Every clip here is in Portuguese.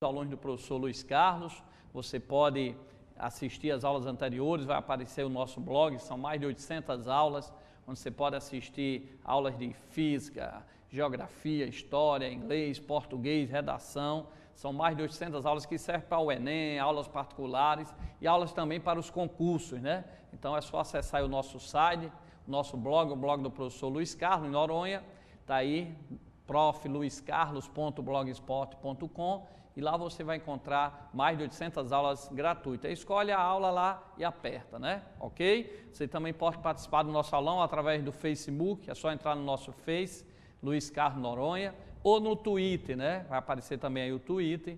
alunos do professor Luiz Carlos. Você pode assistir as aulas anteriores, vai aparecer o nosso blog, são mais de 800 aulas, onde você pode assistir aulas de física, geografia, história, inglês, português, redação. São mais de 800 aulas que servem para o Enem, aulas particulares e aulas também para os concursos, né? Então é só acessar o nosso site, o nosso blog, o blog do professor Luiz Carlos, em Noronha, está aí, profluiscarlos.blogspot.com, e lá você vai encontrar mais de 800 aulas gratuitas. Escolhe a aula lá e aperta, né? Ok? Você também pode participar do nosso aulão através do Facebook, é só entrar no nosso Face, Luiz Carlos Noronha, ou no Twitter, né? Vai aparecer também aí o Twitter,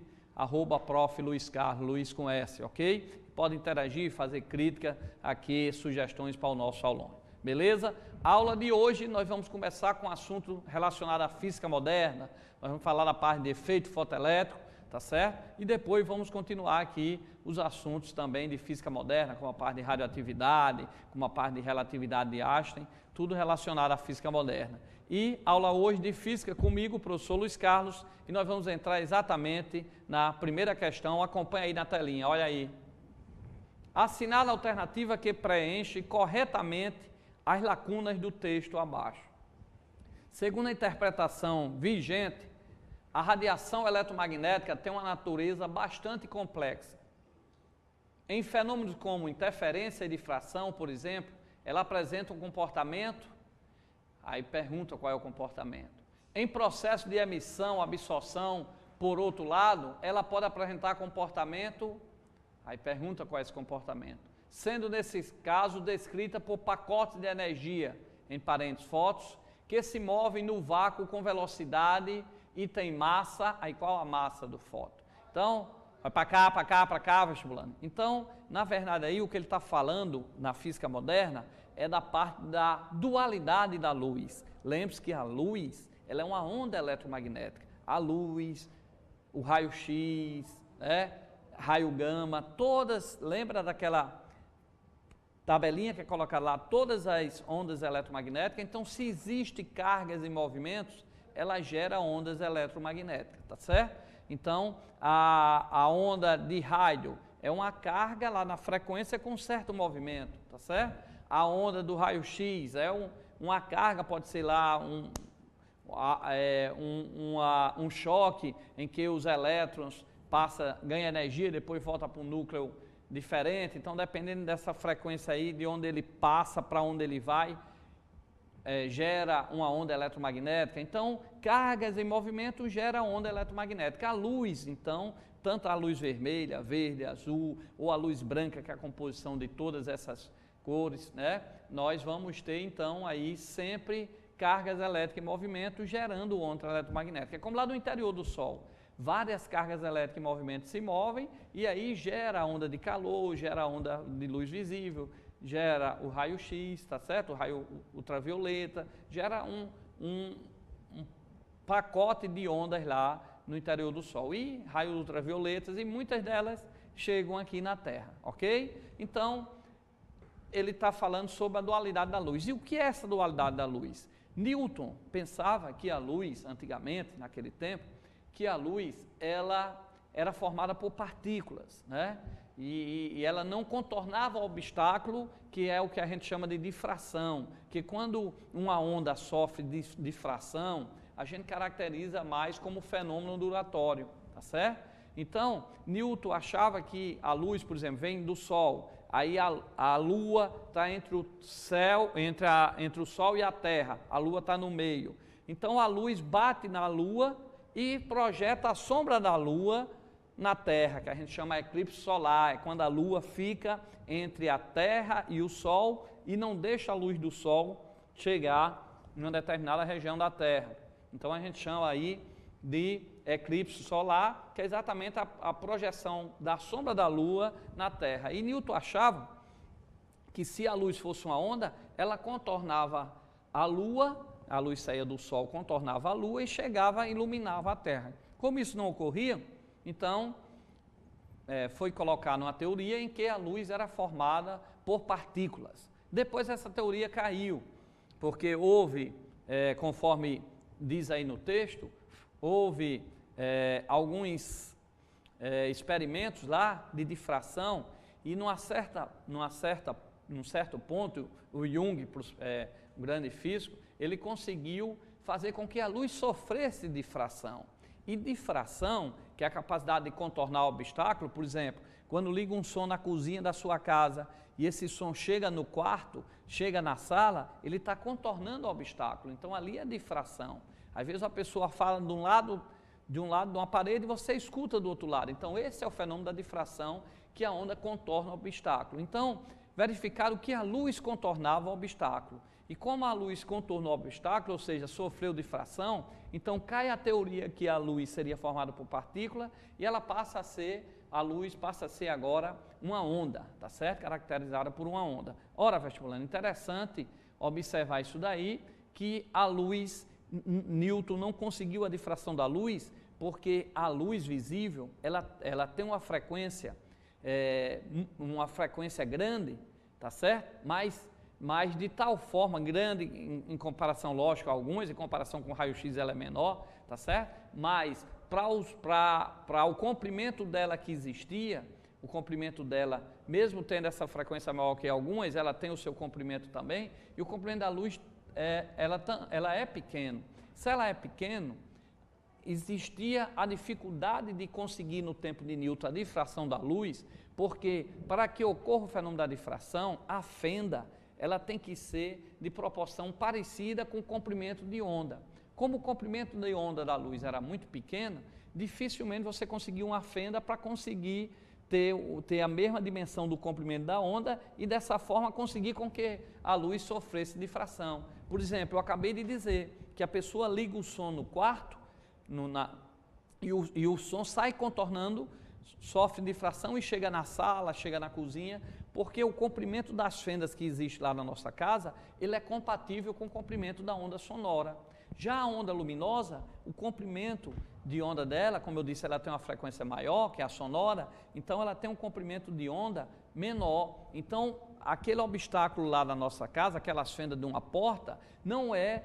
@profluiscarlos, Luiz com S, ok? Pode interagir, fazer crítica aqui, sugestões para o nosso aulão. Beleza? A aula de hoje nós vamos começar com um assunto relacionado à física moderna, nós vamos falar da parte de efeito fotoelétrico, tá certo? E depois vamos continuar aqui os assuntos também de física moderna, como a parte de radioatividade, como a parte de relatividade de Einstein, tudo relacionado à física moderna. E aula hoje de física comigo, o professor Luiz Carlos, e nós vamos entrar exatamente na primeira questão, acompanha aí na telinha, olha aí. Assinale a alternativa que preenche corretamente as lacunas do texto abaixo. Segundo a interpretação vigente, a radiação eletromagnética tem uma natureza bastante complexa. Em fenômenos como interferência e difração, por exemplo, ela apresenta um comportamento, aí pergunta qual é o comportamento. Em processo de emissão, absorção, por outro lado, ela pode apresentar comportamento, aí pergunta qual é esse comportamento, sendo nesse caso descrita por pacotes de energia, em parênteses, fótons, que se movem no vácuo com velocidade e tem massa, aí qual a massa do fóton? Então, vai para cá, vestibulando. Então, na verdade aí o que ele está falando na física moderna é da parte da dualidade da luz. Lembre-se que a luz, ela é uma onda eletromagnética. A luz, o raio-x, né? Raio gama, todas, lembra daquela tabelinha que é colocada lá, todas as ondas eletromagnéticas. Então, se existe cargas e movimentos, ela gera ondas eletromagnéticas, tá certo? Então, a onda de rádio é uma carga lá na frequência com certo movimento, tá certo? A onda do raio-x é uma carga, pode ser lá um choque em que os elétrons ganha energia, depois volta para um núcleo diferente. Então, dependendo dessa frequência aí, de onde ele passa para onde ele vai, gera uma onda eletromagnética. Então, cargas em movimento gera onda eletromagnética. A luz, então, tanto a luz vermelha, verde, azul, ou a luz branca, que é a composição de todas essas cores, né? Nós vamos ter, então, aí sempre cargas elétricas em movimento gerando onda eletromagnética. É como lá no interior do Sol. Várias cargas elétricas em movimento se movem e aí gera onda de calor, gera onda de luz visível, gera o raio-x, tá certo? O raio ultravioleta, gera um pacote de ondas lá no interior do Sol. E raios ultravioletas, e muitas delas chegam aqui na Terra, ok? Então, ele está falando sobre a dualidade da luz. E o que é essa dualidade da luz? Newton pensava que a luz, antigamente, naquele tempo, que a luz ela era formada por partículas, né? E ela não contornava o obstáculo, que é o que a gente chama de difração, que quando uma onda sofre difração, a gente caracteriza mais como fenômeno ondulatório, tá certo? Então, Newton achava que a luz, por exemplo, vem do Sol, aí a Lua está entre o céu, entre o Sol e a Terra, a Lua está no meio. Então, a luz bate na Lua e projeta a sombra da Lua na Terra, que a gente chama de eclipse solar, é quando a Lua fica entre a Terra e o Sol e não deixa a luz do Sol chegar em uma determinada região da Terra. Então a gente chama aí de eclipse solar, que é exatamente a projeção da sombra da Lua na Terra. E Newton achava que se a luz fosse uma onda, ela contornava a Lua, a luz saía do Sol, contornava a Lua e chegava e iluminava a Terra. Como isso não ocorria, então foi colocada uma teoria em que a luz era formada por partículas. Depois essa teoria caiu, porque houve, conforme diz aí no texto, houve alguns experimentos lá de difração e num certo ponto, o Jung, um grande físico, ele conseguiu fazer com que a luz sofresse difração. E difração, que é a capacidade de contornar o obstáculo, por exemplo, quando liga um som na cozinha da sua casa e esse som chega no quarto, chega na sala, ele está contornando o obstáculo. Então ali é difração. Às vezes a pessoa fala de um lado de uma parede e você escuta do outro lado. Então esse é o fenômeno da difração, que a onda contorna o obstáculo. Então, verificaram que a luz contornava o obstáculo. E como a luz contornou o obstáculo, ou seja, sofreu difração, então cai a teoria que a luz seria formada por partícula e a luz passa a ser agora uma onda, tá certo? Caracterizada por uma onda. Ora, vestibulando, interessante observar isso daí, que a luz, Newton não conseguiu a difração da luz, porque a luz visível, ela tem uma frequência grande, tá certo? Mas de tal forma grande, em comparação, lógico, a alguns, em comparação com o raio-x ela é menor, tá certo? Mas para o comprimento dela que existia, o comprimento dela, mesmo tendo essa frequência maior que algumas, ela tem o seu comprimento também, e o comprimento da luz, ela é pequeno. Se ela é pequeno, existia a dificuldade de conseguir no tempo de Newton a difração da luz, porque para que ocorra o fenômeno da difração, a fenda, ela tem que ser de proporção parecida com o comprimento de onda. Como o comprimento de onda da luz era muito pequeno, dificilmente você conseguia uma fenda para conseguir ter a mesma dimensão do comprimento da onda e dessa forma conseguir com que a luz sofresse difração. Por exemplo, eu acabei de dizer que a pessoa liga o som no quarto e o som sai contornando, sofre difração e chega na sala, chega na cozinha, porque o comprimento das fendas que existe lá na nossa casa, ele é compatível com o comprimento da onda sonora. Já a onda luminosa, o comprimento de onda dela, como eu disse, ela tem uma frequência maior, que é a sonora, então ela tem um comprimento de onda menor. Então, aquele obstáculo lá na nossa casa, aquelas fendas de uma porta, não é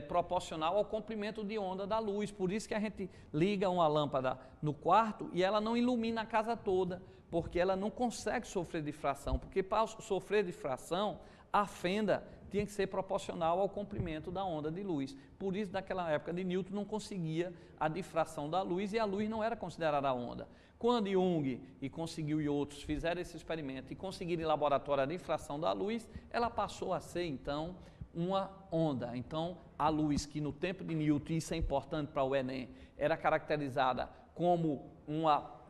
proporcional ao comprimento de onda da luz. Por isso que a gente liga uma lâmpada no quarto e ela não ilumina a casa toda, porque ela não consegue sofrer difração, porque para sofrer difração, a fenda tinha que ser proporcional ao comprimento da onda de luz. Por isso, naquela época de Newton, não conseguia a difração da luz e a luz não era considerada onda. Quando Jung e outros fizeram esse experimento e conseguiram em laboratório a difração da luz, ela passou a ser, então, uma onda. Então, a luz que no tempo de Newton, isso é importante para o Enem, era caracterizada como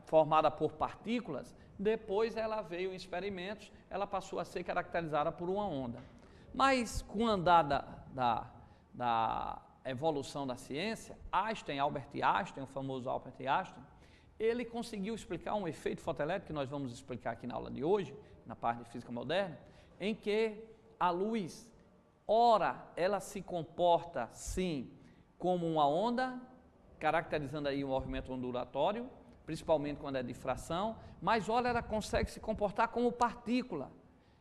formada por partículas, depois ela veio em experimentos, ela passou a ser caracterizada por uma onda. Mas com o andar da evolução da ciência, Albert Einstein, o famoso Albert Einstein, ele conseguiu explicar um efeito fotoelétrico que nós vamos explicar aqui na aula de hoje, na parte de física moderna, em que a luz, ora, ela se comporta, sim, como uma onda, caracterizando aí o movimento ondulatório, principalmente quando é difração, mas ora, ela consegue se comportar como partícula.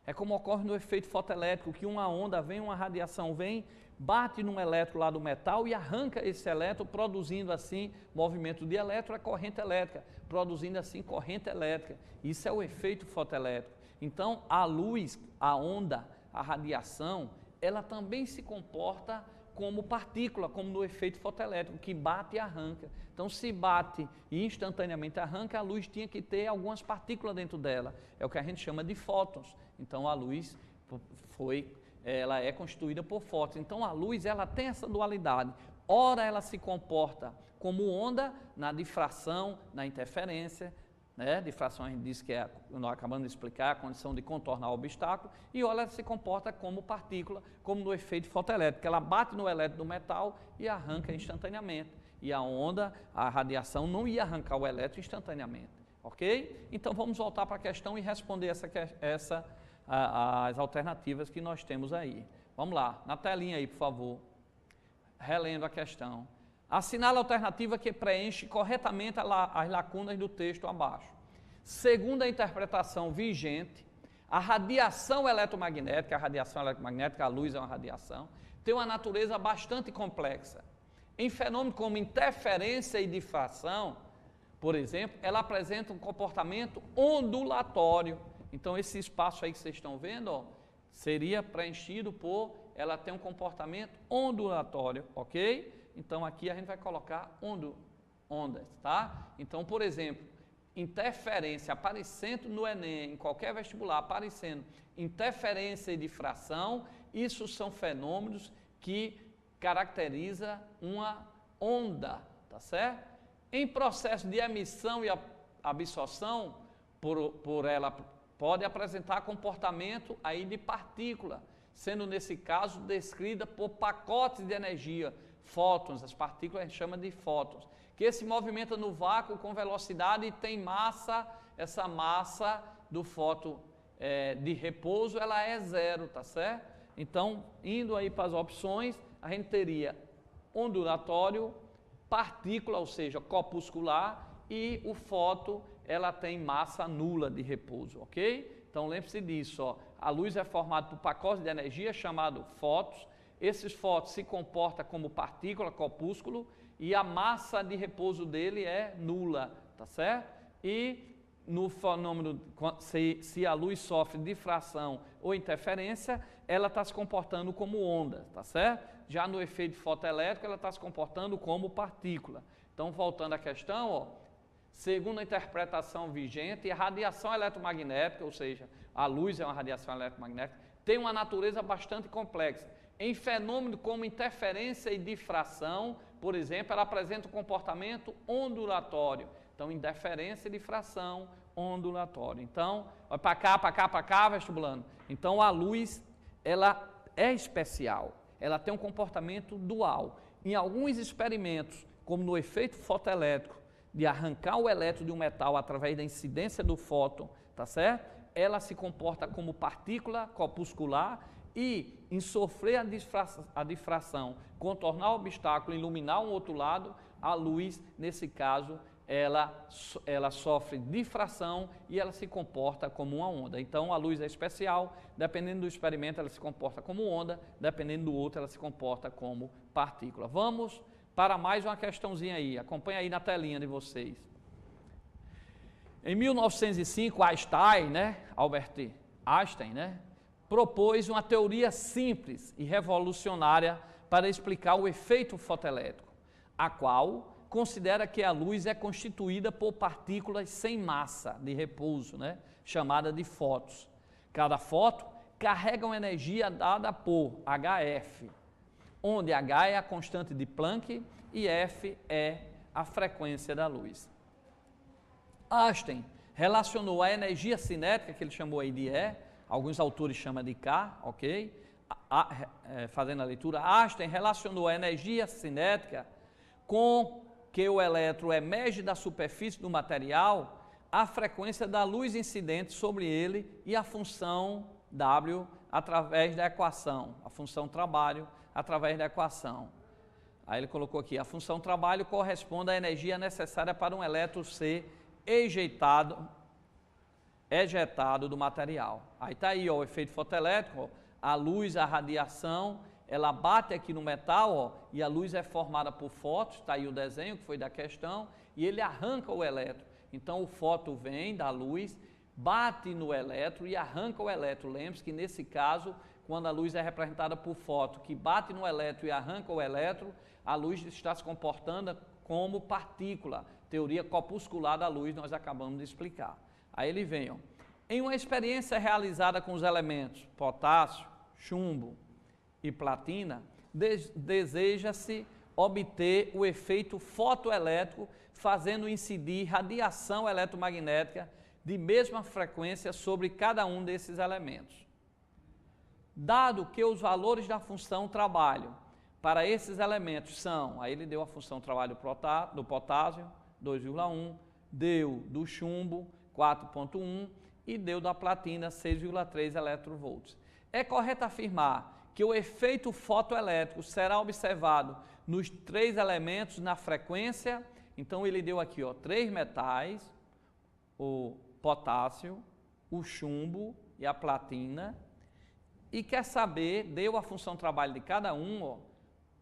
É como ocorre no efeito fotoelétrico, que uma onda vem, uma radiação vem, bate num elétron lá do metal e arranca esse elétron, produzindo assim movimento de elétron, a corrente elétrica, produzindo assim corrente elétrica. Isso é o efeito fotoelétrico. Então, a luz, a onda, a radiação, ela também se comporta como partícula, como no efeito fotoelétrico, que bate e arranca. Então, se bate e instantaneamente arranca, a luz tinha que ter algumas partículas dentro dela. É o que a gente chama de fótons. Então, a luz ela é constituída por fótons. Então, a luz, ela tem essa dualidade. Ora, ela se comporta como onda na difração, na interferência, né? Difração a gente disse que nós acabamos de explicar, a condição de contornar o obstáculo, e ela se comporta como partícula, como no efeito fotoelétrico, ela bate no elétron do metal e arranca instantaneamente, e a onda, a radiação não ia arrancar o elétron instantaneamente, ok? Então vamos voltar para a questão e responder as alternativas que nós temos aí. Vamos lá, na telinha aí, por favor, relendo a questão. Assinale a alternativa que preenche corretamente as lacunas do texto abaixo. Segundo a interpretação vigente, a radiação eletromagnética, a luz é uma radiação, tem uma natureza bastante complexa. Em fenômenos como interferência e difração, por exemplo, ela apresenta um comportamento ondulatório. Então, esse espaço aí que vocês estão vendo, ó, seria preenchido por, ela tem um comportamento ondulatório, ok? Então, aqui a gente vai colocar ondas, tá? Então, por exemplo, interferência aparecendo no Enem, em qualquer vestibular, aparecendo interferência e difração, isso são fenômenos que caracteriza uma onda, tá certo? Em processo de emissão e absorção, por ela pode apresentar comportamento aí de partícula, sendo nesse caso descrita por pacotes de energia, fótons, as partículas a gente chama de fótons, que se movimenta no vácuo com velocidade e tem massa, essa massa do fóton de repouso, ela é zero, tá certo? Então, indo aí para as opções, a gente teria ondulatório, partícula, ou seja, corpuscular, e o fóton, ela tem massa nula de repouso, ok? Então, lembre-se disso, ó, a luz é formada por pacotes de energia chamado fótons, esses fótons se comportam como partícula, corpúsculo, e a massa de repouso dele é nula, tá certo? E no fenômeno, se a luz sofre difração ou interferência, ela está se comportando como onda, tá certo? Já no efeito fotoelétrico, ela está se comportando como partícula. Então, voltando à questão, ó, segundo a interpretação vigente, a radiação eletromagnética, ou seja, a luz é uma radiação eletromagnética, tem uma natureza bastante complexa. Em fenômenos como interferência e difração, por exemplo, ela apresenta um comportamento ondulatório. Então, interferência e difração, ondulatório. Então, vai para cá, vestibulando. Então, a luz, ela é especial. Ela tem um comportamento dual. Em alguns experimentos, como no efeito fotoelétrico, de arrancar o elétron de um metal através da incidência do fóton, tá certo? Ela se comporta como partícula corpuscular e, em sofrer a difração, contornar o obstáculo, iluminar um outro lado, a luz, nesse caso, ela sofre difração e ela se comporta como uma onda. Então, a luz é especial, dependendo do experimento, ela se comporta como onda, dependendo do outro, ela se comporta como partícula. Vamos para mais uma questãozinha aí, acompanha aí na telinha de vocês. Em 1905, Albert Einstein, propôs uma teoria simples e revolucionária para explicar o efeito fotoelétrico, a qual considera que a luz é constituída por partículas sem massa de repouso, chamada de fótons. Cada fóton carrega uma energia dada por HF, onde H é a constante de Planck e F é a frequência da luz. Einstein relacionou a energia cinética, que ele chamou aí de E, alguns autores chamam de K, ok? Fazendo a leitura, Einstein relacionou a energia cinética com que o elétron emerge da superfície do material, a frequência da luz incidente sobre ele e a função W através da equação, a função trabalho através da equação. Aí ele colocou aqui, a função trabalho corresponde à energia necessária para um elétron ser ejetado do material. Aí está aí, ó, o efeito fotoelétrico, ó, a luz, a radiação, ela bate aqui no metal, ó, e a luz é formada por fótons, está aí o desenho que foi da questão, e ele arranca o elétron. Então o fóton vem da luz, bate no elétron e arranca o elétron. Lembre-se que nesse caso, quando a luz é representada por fóton, que bate no elétron e arranca o elétron, a luz está se comportando como partícula. Teoria corpuscular da luz, nós acabamos de explicar. Aí ele vem, ó. Em uma experiência realizada com os elementos potássio, chumbo e platina, deseja-se obter o efeito fotoelétrico, fazendo incidir radiação eletromagnética de mesma frequência sobre cada um desses elementos. Dado que os valores da função trabalho para esses elementos são, aí ele deu a função trabalho do potássio, 2,1, deu do chumbo, 4,1 e deu da platina, 6,3 eletronvolts. É correto afirmar que o efeito fotoelétrico será observado nos três elementos na frequência. Então ele deu aqui, ó, 3 metais, o potássio, o chumbo e a platina, e quer saber, deu a função trabalho de cada um, ó,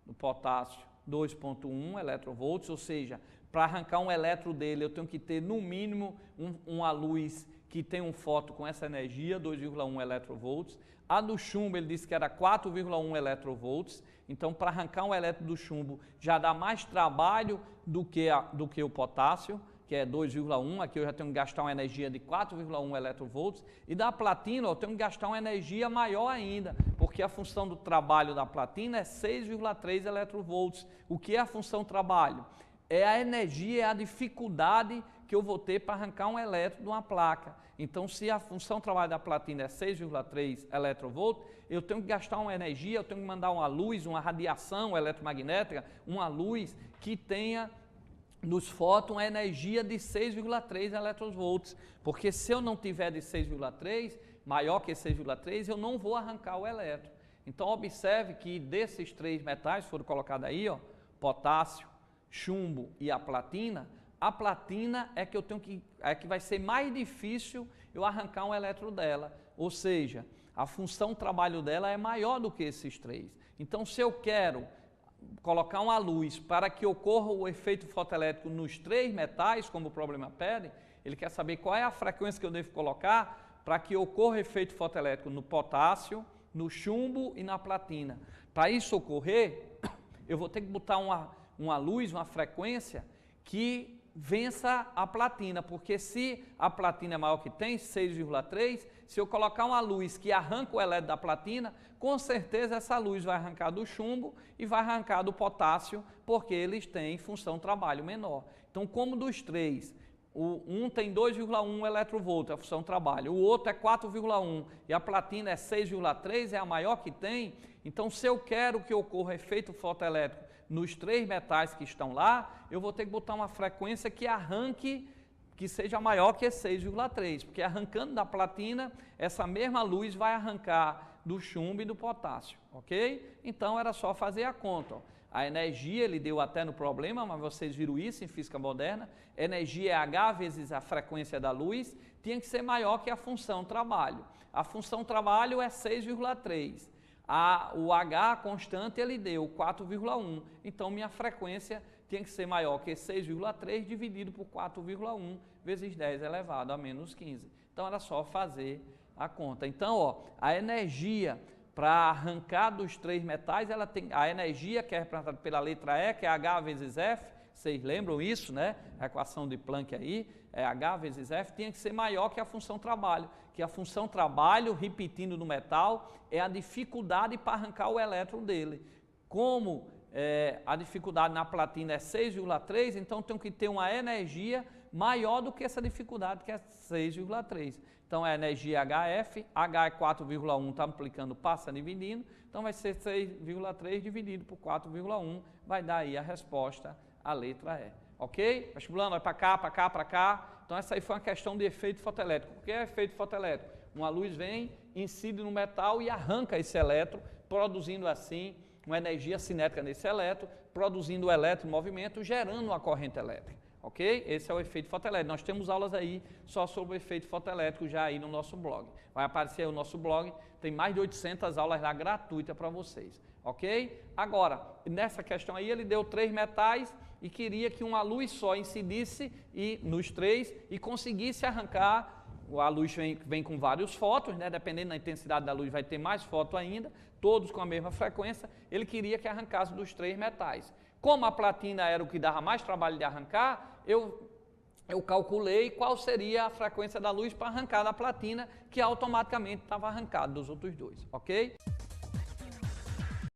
do potássio 2,1 eletronvolts, ou seja, para arrancar um elétron dele, eu tenho que ter no mínimo uma luz que tem um fóton com essa energia, 2,1 eletronvolts. A do chumbo ele disse que era 4,1 eletronvolts, então para arrancar um elétron do chumbo já dá mais trabalho do que o potássio, que é 2,1, aqui eu já tenho que gastar uma energia de 4,1 eletronvolts, e da platina eu tenho que gastar uma energia maior ainda, porque a função do trabalho da platina é 6,3 eletronvolts. O que é a função trabalho? É a energia, é a dificuldade que eu vou ter para arrancar um elétron de uma placa. Então, se a função trabalho da platina é 6,3 eletronvolts, eu tenho que gastar uma energia, eu tenho que mandar uma luz, uma radiação eletromagnética, uma luz que tenha nos fótons a energia de 6,3 eletronvolts, porque se eu não tiver de 6,3, maior que 6,3, eu não vou arrancar o elétron. Então, observe que desses 3 metais, foram colocados aí, ó, potássio, chumbo e a platina é que eu tenho que vai ser mais difícil eu arrancar um elétron dela, ou seja, a função trabalho dela é maior do que esses 3. Então, se eu quero colocar uma luz para que ocorra o efeito fotoelétrico nos 3 metais, como o problema pede, ele quer saber qual é a frequência que eu devo colocar para que ocorra efeito fotoelétrico no potássio, no chumbo e na platina. Para isso ocorrer, eu vou ter que botar uma luz, uma frequência que vença a platina, porque se a platina é maior que tem, 6,3, se eu colocar uma luz que arranca o elétron da platina, com certeza essa luz vai arrancar do chumbo e vai arrancar do potássio, porque eles têm função trabalho menor. Então, como dos 3, um tem 2,1 eletronvolts, a função trabalho, o outro é 4,1 e a platina é 6,3, é a maior que tem, então se eu quero que ocorra efeito fotoelétrico nos 3 metais que estão lá, eu vou ter que botar uma frequência que arranque, que seja maior que 6,3, porque arrancando da platina, essa mesma luz vai arrancar do chumbo e do potássio, ok? Então era só fazer a conta, ó. A energia, ele deu até no problema, mas vocês viram isso em física moderna, energia é H vezes a frequência da luz, tinha que ser maior que a função trabalho. A função trabalho é 6,3. O H constante ele deu 4,1, então minha frequência tinha que ser maior que 6,3 dividido por 4,1 vezes 10 elevado a menos 15. Então era só fazer a conta. Então, ó, a energia para arrancar dos 3 metais, ela tem a energia que é representada pela letra E, que é H vezes F, vocês lembram isso, né? A equação de Planck aí, é H vezes F, tinha que ser maior que a função trabalho, que a função trabalho, repetindo no metal, é a dificuldade para arrancar o elétron dele. Como a dificuldade na platina é 6,3, então tenho que ter uma energia maior do que essa dificuldade, que é 6,3. Então é energia HF, H é 4,1, está multiplicando, passa dividindo, então vai ser 6,3 dividido por 4,1, vai dar aí a resposta, a letra E. Ok? Vestibulando, vai para cá, para cá, para cá. Então essa aí foi uma questão de efeito fotoelétrico. O que é efeito fotoelétrico? Uma luz vem, incide no metal e arranca esse elétron, produzindo assim uma energia cinética nesse elétron, produzindo o elétron em movimento, gerando uma corrente elétrica. Ok? Esse é o efeito fotoelétrico. Nós temos aulas aí só sobre o efeito fotoelétrico já aí no nosso blog. Vai aparecer aí o nosso blog, tem mais de 800 aulas lá gratuitas para vocês. Ok? Agora, nessa questão aí ele deu 3 metais e queria que uma luz só incidisse nos 3 e conseguisse arrancar. A luz vem com vários fótons, né? Dependendo da intensidade da luz vai ter mais fóton ainda, todos com a mesma frequência. Ele queria que arrancasse dos 3 metais. Como a platina era o que dava mais trabalho de arrancar, eu calculei qual seria a frequência da luz para arrancar da platina, que automaticamente estava arrancado dos outros 2, ok?